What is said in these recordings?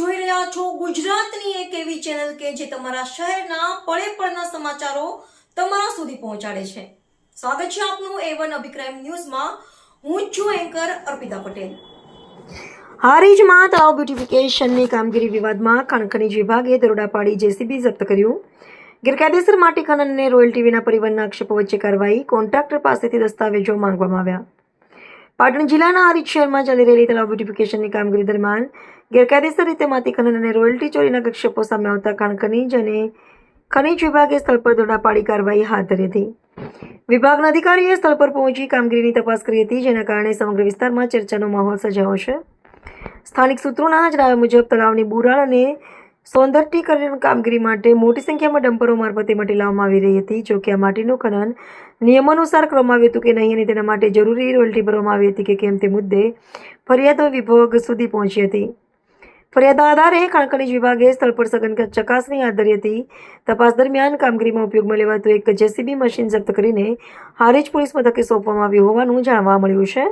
જોઈ રહ્યા છો ગુજરાતની એક એવી ચેનલ કે જે તમારા શહેરના પળે પળના સમાચારો તમારા સુધી પહોંચાડે છે। સ્વાગત છે આપનું A1 અભિક્રાઇમ ન્યૂઝમાં। હું છું એન્કર અર્પિતા પટેલ। હારીજમાં તળાવ બ્યુટિફિકેશનની કામગીરી વિવાદમાં ખાણ ખનીજ વિભાગે દરોડા પાડી જેસીબી જપ્ત કર્યું। ગેરકાયદેસર માટી ખનન અને રોયલ્ટી વિના પરિવહનના આક્ષેપો વચ્ચે કાર્યવાહી। કોન્ટ્રાક્ટર પાસેથી દસ્તાવેજો માંગવામાં આવ્યા। પાટણ જિલ્લાના હારીજ શહેરમાં ચાલી રહેલી તળાવ બ્યુટિફિકેશનની કામગીરી દરમિયાન ગેરકાયદેસર રીતે માટી ખનન અને રોયલ્ટી ચોરીના આક્ષેપો સામે આવતા ખાણ ખનીજ અને ખનીજ વિભાગે સ્થળ પર દરોડા પાડી કાર્યવાહી હાથ ધરી હતી। વિભાગના અધિકારીએ સ્થળ પર પહોંચી કામગીરીની તપાસ કરી હતી, જેના કારણે સમગ્ર વિસ્તારમાં ચર્ચાનો માહોલ સર્જાયો છે। સ્થાનિક સૂત્રોના જણાવ્યા મુજબ તળાવની બુરાણ અને સૌંદર્યીકરણ કામગીરી માટે મોટી સંખ્યામાં ડમ્પરો મારફતે માટી લાવવામાં આવી રહી હતી। જો કે આ માટીનું ખનન નિયમાનુસાર કરવામાં આવ્યું હતું કે નહીં અને તેના માટે જરૂરી રોયલ્ટી ભરવામાં આવી હતી કે કેમ તે મુદ્દે ફરિયાદો વિભાગ સુધી પહોંચી હતી। ફરિયાદના આધારે ખાણ ખનીજ વિભાગે સ્થળ પર સઘન ચકાસણી હાથ ધરી હતી। તપાસ દરમિયાન કામગીરીમાં ઉપયોગમાં લેવાતું એક જેસીબી મશીન જપ્ત કરીને હારીજ પોલીસ મથકે સોંપવામાં આવ્યું હોવાનું જાણવા મળ્યું છે।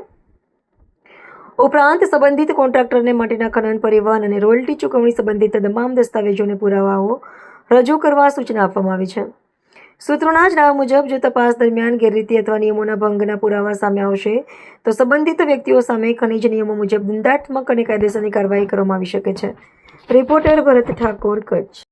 ઉપરાંત સંબંધિત કોન્ટ્રાક્ટરને માટીના ખનન, પરિવહન અને રોયલ્ટી ચૂકવણી સંબંધિત તમામ દસ્તાવેજો અને પુરાવાઓ રજૂ કરવા સૂચના આપવામાં આવી છે। સૂત્રોના જણાવ્યા મુજબ જો તપાસ દરમિયાન ગેરરીતિ અથવા નિયમોના ભંગના પુરાવા સામે આવશે તો સંબંધિત વ્યક્તિઓ સામે ખનીજ નિયમો મુજબ દંડાત્મક અને કાયદેસરની કાર્યવાહી કરવામાં આવી શકે છે। રિપોર્ટર ભરત ઠાકોર, કચ્છ।